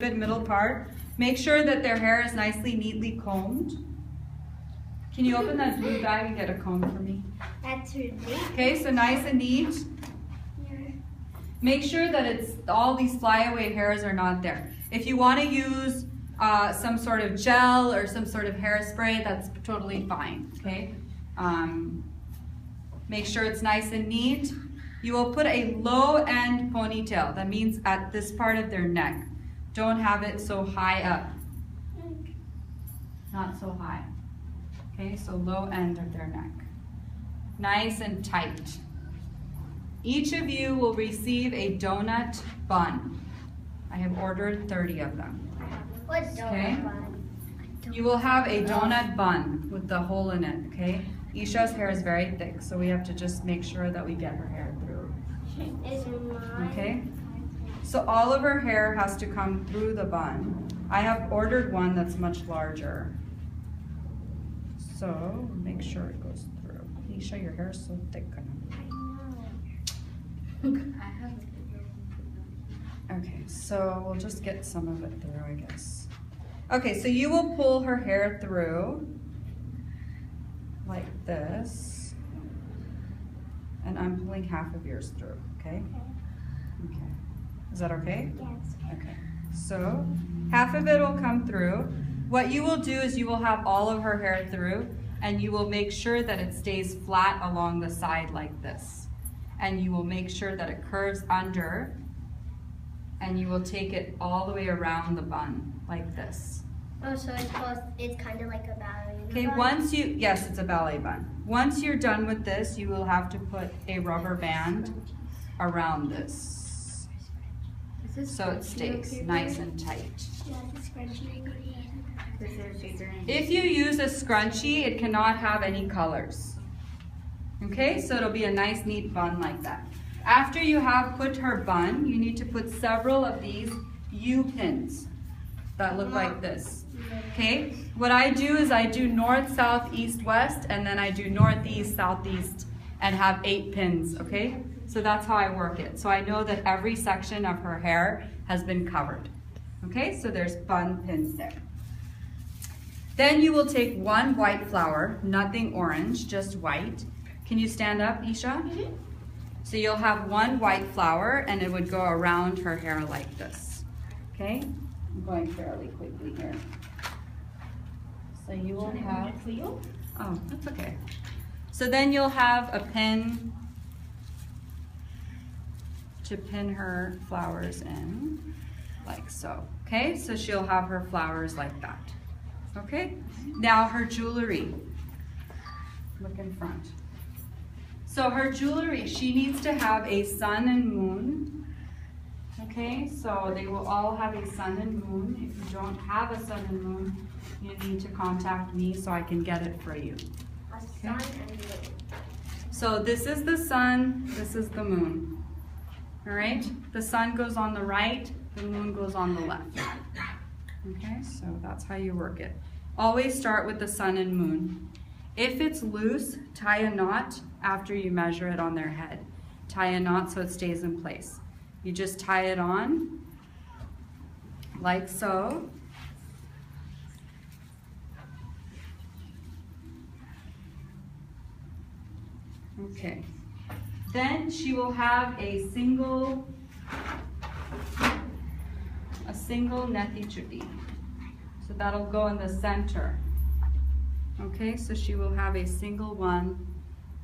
Good middle part. Make sure that their hair is nicely, neatly combed. Can you open that blue bag and get a comb for me? That's really Okay, so nice and neat. Make sure that it's all these flyaway hairs are not there. If you want to use some sort of gel or some sort of hairspray, that's totally fine, okay? Make sure it's nice and neat. You will put a low end ponytail. That means at this part of their neck. Don't have it so high up. Not so high. Okay, so low end of their neck. Nice and tight. Each of you will receive a donut bun. I have ordered 30 of them. What donut bun? You will have a donut bun with the hole in it, okay? Isha's hair is very thick, so we have to just make sure that we get her hair through. Is mine? Okay? So all of her hair has to come through the bun. I have ordered one that's much larger. So make sure it goes through. Isha, your hair is so thick. Okay, so we'll just get some of it through, I guess. Okay, so you will pull her hair through like this. And I'm pulling half of yours through, okay? Okay. Is that okay? Yes. Okay. So half of it will come through. What you will do is you will have all of her hair through, and you will make sure that it stays flat along the side like this. And you will make sure that it curves under, and you will take it all the way around the bun like this. Oh, so it's kind of like a ballerina Okay, bun? yes, it's a ballet bun. Once you're done with this, you will have to put a rubber band around this. So it stays nice and tight. Yeah, the scrunchie. If you use a scrunchie, it cannot have any colors. Okay, so it'll be a nice neat bun like that. After you have put her bun, you need to put several of these U-pins that look like this. Okay, what I do is I do north, south, east, west, and then I do northeast, southeast, and have 8 pins, okay? So that's how I work it. So I know that every section of her hair has been covered. Okay, so there's bun pins there. Then you will take one white flower, nothing orange, just white. Can you stand up, Isha? Mm-hmm. So you'll have one white flower, and it would go around her hair like this. Okay? I'm going fairly quickly here. So you will have, oh, that's okay. So then you'll have a pin to pin her flowers in, like so. Okay, so she'll have her flowers like that. Okay, now her jewelry. Look in front. So her jewelry, she needs to have a sun and moon. Okay, so they will all have a sun and moon. If you don't have a sun and moon, you need to contact me so I can get it for you. A sun and moon. So this is the sun, this is the moon. All right, the sun goes on the right, the moon goes on the left. Okay, so that's how you work it. Always start with the sun and moon. If it's loose, tie a knot after you measure it on their head. Tie a knot so it stays in place. You just tie it on, like so. Okay. Then she will have a single nethi chutti. So that'll go in the center. Okay, so she will have a single one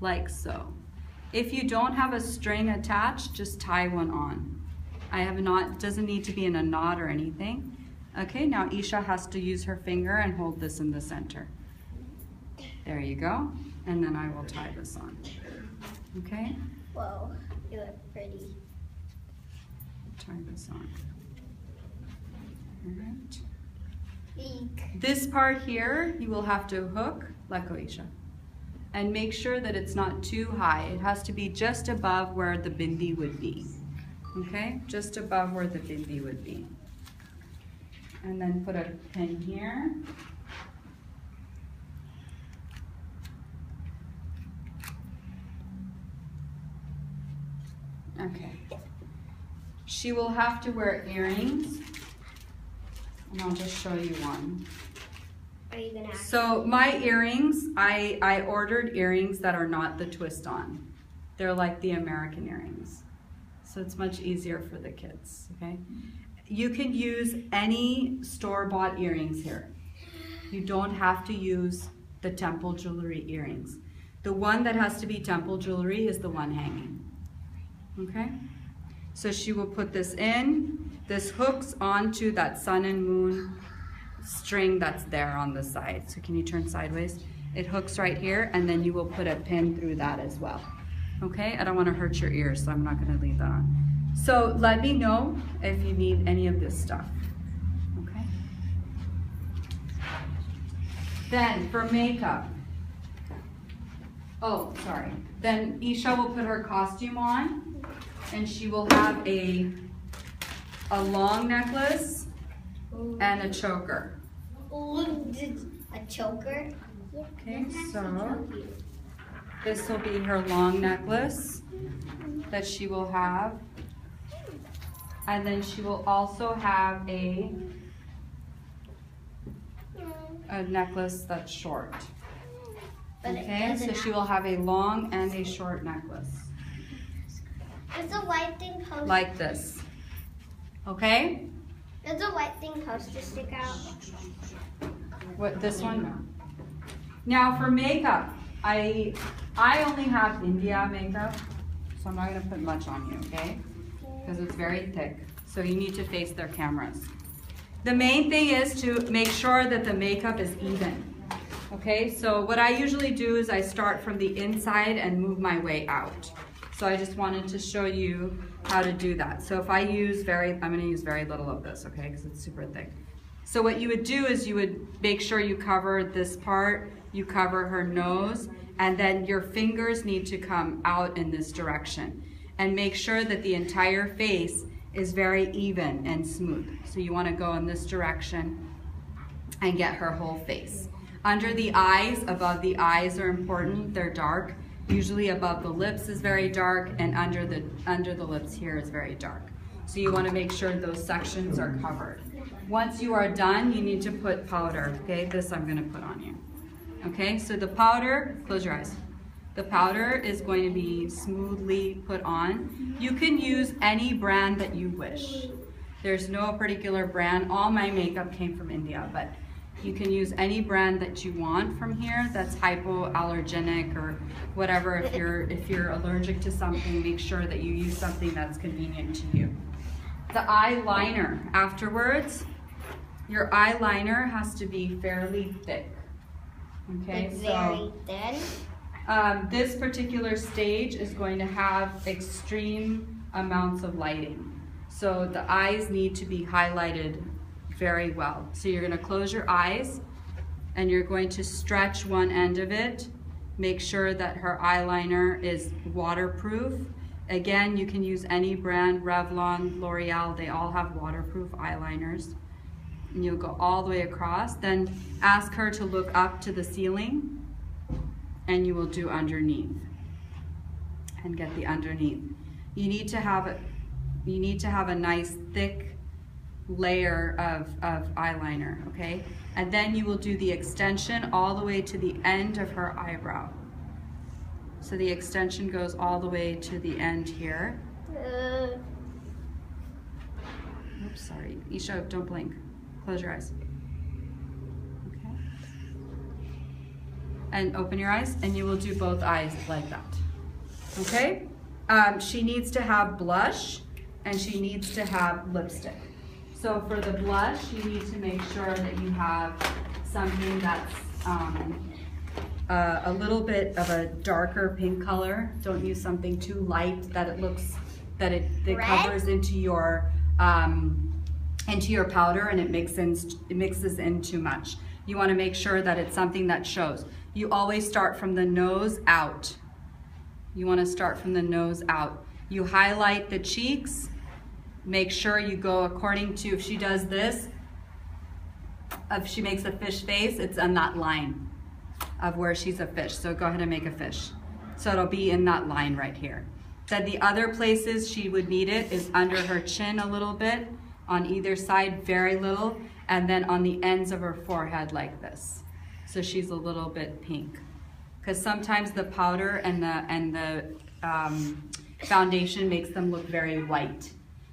like so. If you don't have a string attached, just tie one on. I have not, doesn't need to be in a knot or anything. Okay, now Isha has to use her finger and hold this in the center. There you go. And then I will tie this on. Okay? Whoa, you look pretty. Tie this on. All right. Eek. This part here, you will have to hook, let go Isha, and make sure that it's not too high. It has to be just above where the bindi would be. Okay, just above where the bindi would be. And then put a pin here. Okay. She will have to wear earrings. And I'll just show you one. Are you gonna ask? So my earrings, I ordered earrings that are not the twist on. They're like the American earrings. So it's much easier for the kids, okay? You can use any store-bought earrings here. You don't have to use the Temple Jewelry earrings. The one that has to be Temple Jewelry is the one hanging, okay? So she will put this in. This hooks onto that sun and moon string that's there on the side. So can you turn sideways? It hooks right here, and then you will put a pin through that as well. Okay, I don't want to hurt your ears, so I'm not going to leave that on. So let me know if you need any of this stuff. Okay. Then for makeup. Oh, sorry. Then Isha will put her costume on, and she will have a long necklace and a choker. A choker? Okay, so this will be her long necklace that she will have. And then she will also have a necklace that's short. Okay, so she will have a long and a short necklace. Is the white thing supposed Like this. Okay? Is the white thing supposed to stick out? What, this one? No. Now for makeup, I only have India makeup, so I'm not going to put much on you, okay? Because it's very thick, so you need to face their cameras. The main thing is to make sure that the makeup is even, okay? So what I usually do is I start from the inside and move my way out. So I just wanted to show you how to do that. So if I use I'm going to use very little of this, okay, because it's super thick. So what you would do is you would make sure you cover this part, you cover her nose, and then your fingers need to come out in this direction. And make sure that the entire face is very even and smooth. So you want to go in this direction and get her whole face. Under the eyes, above the eyes are important, they're dark. Usually above the lips is very dark, and under the lips here is very dark. So you want to make sure those sections are covered. Once you are done, you need to put powder, okay? This I'm going to put on you. Okay, so the powder, close your eyes. The powder is going to be smoothly put on. You can use any brand that you wish. There's no particular brand. All my makeup came from India, but you can use any brand that you want from here that's hypoallergenic or whatever. If you're allergic to something, make sure that you use something that's convenient to you. The eyeliner, afterwards, your eyeliner has to be fairly thick. Okay, Like very thin? This particular stage is going to have extreme amounts of lighting. So the eyes need to be highlighted very well. So you're going to close your eyes and you're going to stretch one end of it. Make sure that her eyeliner is waterproof. Again, you can use any brand, Revlon, L'Oreal, they all have waterproof eyeliners. And you'll go all the way across. Then ask her to look up to the ceiling, and you will do underneath and get the underneath. You need to have a nice thick layer of eyeliner, okay? And then you will do the extension all the way to the end of her eyebrow. So the extension goes all the way to the end here. Oops, sorry. Isha, don't blink. Close your eyes. Okay. And open your eyes, and you will do both eyes like that. Okay? She needs to have blush, and she needs to have lipstick. So for the blush, you need to make sure that you have something that's a little bit of a darker pink color. Don't use something too light that it covers into your powder and it mixes in too much. You want to make sure that it's something that shows. You always start from the nose out. You want to start from the nose out. You highlight the cheeks. Make sure you go according to, if she does this, if she makes a fish face, it's on that line of where she's a fish. So go ahead and make a fish. So it'll be in that line right here. Then the other places she would need it is under her chin a little bit, on either side, very little, and then on the ends of her forehead like this. So she's a little bit pink. Because sometimes the powder and the foundation makes them look very white.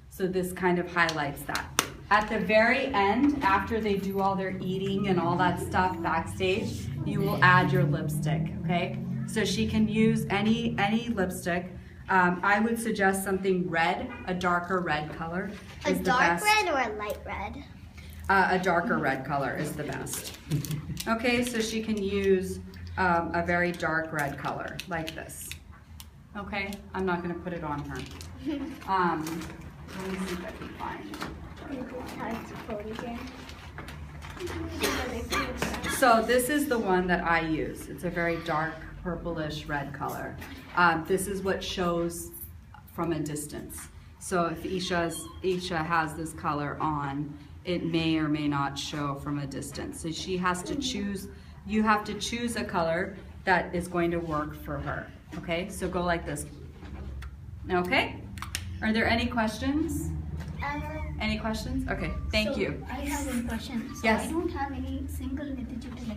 So this kind of highlights that. At the very end, after they do all their eating and all that stuff backstage, you will add your lipstick, okay? So she can use any lipstick. I would suggest something red, a darker red color A is the dark best. red or a light red? A darker red color is the best. Okay, so she can use a very dark red color, like this. Okay, I'm not gonna put it on her. Let me see if I can find it. So this is the one that I use. It's a very dark purplish red color. This is what shows from a distance. So if Isha has this color on, it may or may not show from a distance. So she has to choose, you have to choose a color that is going to work for her. Okay, so go like this. Okay, are there any questions? Any questions? Okay, thank you. I have one question. So Yes. I don't have any single Nitya Chitti like